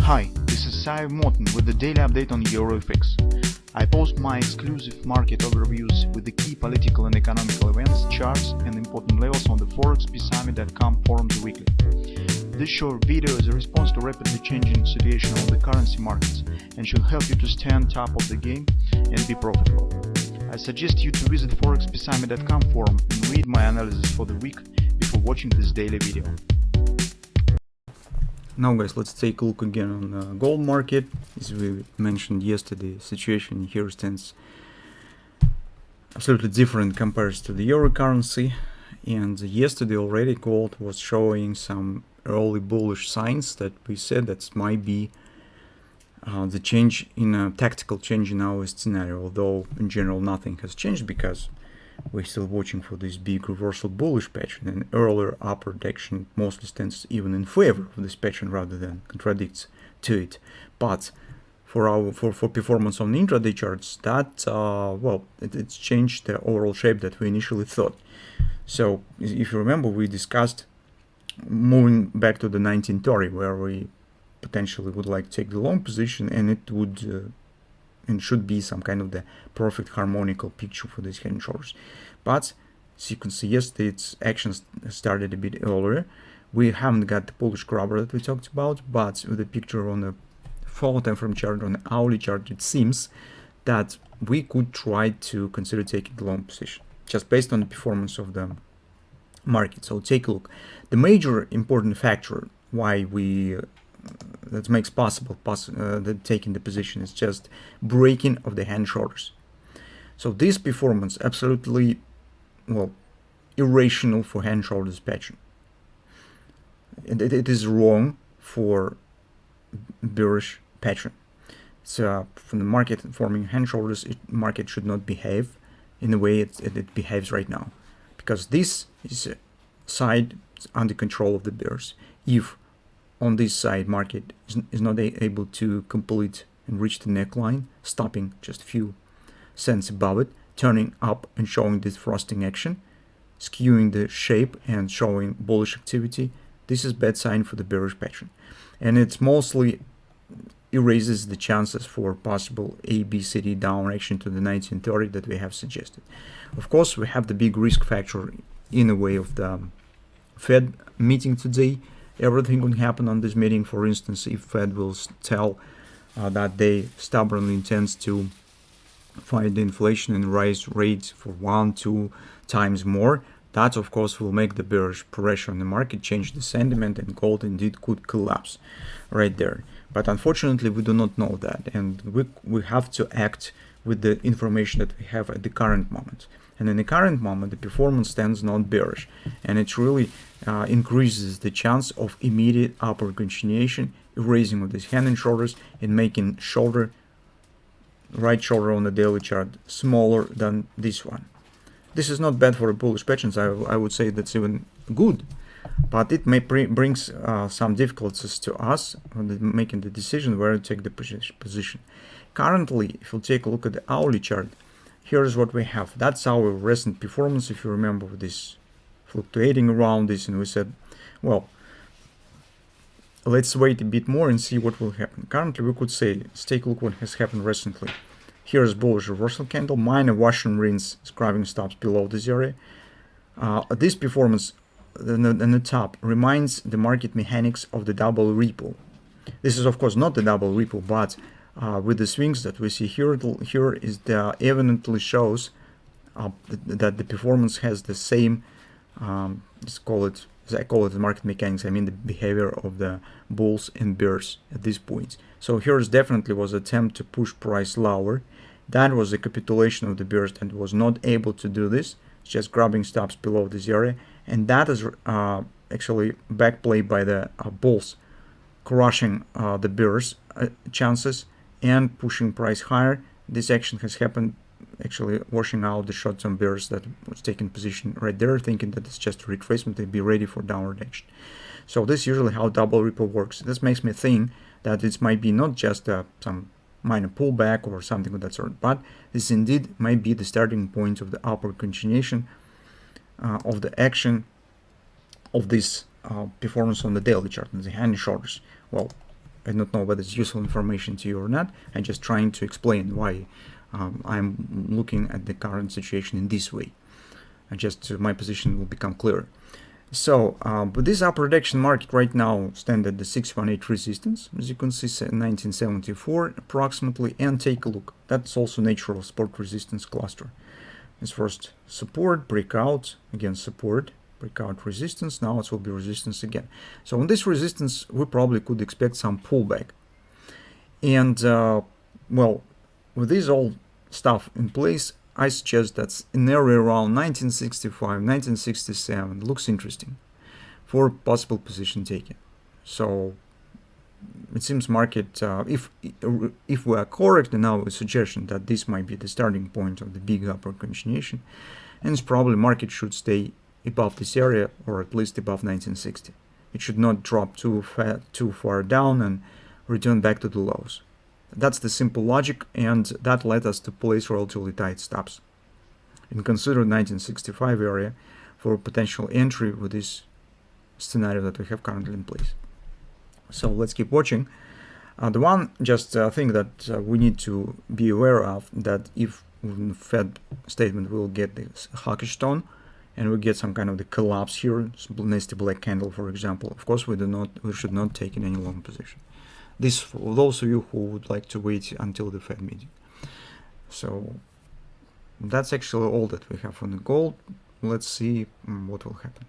Hi, this is Sive Morten with the daily update on EuroFX. I post my exclusive market overviews with the key political and economical events, charts and important levels on the ForexPeaceArmy.com forums weekly. This short video is a response to rapidly changing situation on the currency markets and should help you to stay on top of the game and be profitable. I suggest you to visit ForexPeaceArmy.com forum and read my analysis for the week before watching this daily video. Now guys, let's take a look again on the gold market. As we mentioned yesterday, the situation here stands absolutely different compared to the euro currency, and yesterday already gold was showing some early bullish signs that we said that might be the change in a tactical change in our scenario, although in general nothing has changed because we're still watching for this big reversal bullish pattern, and earlier upward action mostly stands even in favor of this pattern rather than contradicts to it. But for performance on the intraday charts, that it's changed the overall shape that we initially thought. So if you remember, we discussed moving back to the 1930, where we potentially would like to take the long position, and it would and should be some kind of the perfect harmonical picture for these head and shoulders. But as you can see, yesterday its actions started a bit earlier. We haven't got the bullish grabber that we talked about, but with the picture on the 4 time frame chart, on the hourly chart, it seems that we could try to consider taking the long position just based on the performance of the market. So take a look. The major important factor why we that makes possible that taking the position is just breaking of the hand shoulders. So this performance absolutely irrational for hand shoulders pattern. It is wrong for bearish pattern. So from the market forming hand shoulders, market should not behave in the way it behaves right now, because this is a side under control of the bears. If on this side market is not able to complete and reach the neckline, stopping just a few cents above it, turning up and showing this frosting action, skewing the shape and showing bullish activity, this is bad sign for the bearish pattern, and it mostly erases the chances for possible ABCD down action to the 1930 that we have suggested. Of course, we have the big risk factor in the way of the Fed meeting today. Everything can happen on this meeting. For instance, if Fed will tell that they stubbornly intends to fight the inflation and raise rates for 1-2 times more, that of course will make the bearish pressure on the market, change the sentiment, and gold indeed could collapse right there. But unfortunately, we do not know that, and we have to act with the information that we have at the current moment. And in the current moment, the performance stands not bearish, and it really increases the chance of immediate upward continuation, erasing of these hand and shoulders, and making right shoulder on the daily chart smaller than this one. This is not bad for a bullish pattern. I would say that's even good, but it may brings some difficulties to us when making the decision where to take the position. Currently, if you take a look at the hourly chart, here's what we have. That's our recent performance. If you remember this fluctuating around this, and we said, well, let's wait a bit more and see what will happen. Currently, we could say, let's take a look what has happened recently. Here's bullish reversal candle, minor wash and rinse, scrubbing stops below this area. This performance in the top reminds the market mechanics of the double ripple. This is of course not the double ripple, but with the swings that we see here, evidently shows that the performance has the same, as I call it the market mechanics, I mean the behavior of the bulls and bears at this point. So here's definitely was an attempt to push price lower. That was a capitulation of the bears that was not able to do this, just grabbing stops below this area, and that is actually backplayed by the bulls, crushing the bears chances and pushing price higher. This action has happened, actually washing out the short-term bears that was taking position right there, thinking that it's just a retracement, they'd be ready for downward action. So this is usually how double ripple works. This makes me think that it might be not just some minor pullback or something of that sort, but this indeed might be the starting point of the upward continuation of the action of this performance on the daily chart and the hand and shoulders. Well, I don't know whether it's useful information to you or not. I'm just trying to explain why I'm looking at the current situation in this way. And just my position will become clearer. So, but this upper rejection market right now stand at the 618 resistance, as you can see, 1974 approximately, and take a look. That's also natural support resistance cluster. It's first support, breakout, again support, breakout resistance, now it will be resistance again. So on this resistance, we probably could expect some pullback. And, well, with this all stuff in place, I suggest that an area around 1965, 1967 looks interesting for possible position taking. So it seems market, if we are correct in our suggestion that this might be the starting point of the big upward continuation, and it's probably market should stay above this area or at least above 1960. It should not drop too far down and return back to the lows. That's the simple logic, and that led us to place relatively tight stops and consider 1965 area for potential entry with this scenario that we have currently in place. So let's keep watching. The one just thing that we need to be aware of, that if Fed statement will get this hawkish tone and we get some kind of the collapse here, some nasty black candle for example, of course we should not take in any long position. This for those of you who would like to wait until the Fed meeting. So that's actually all that we have on the gold. Let's see what will happen.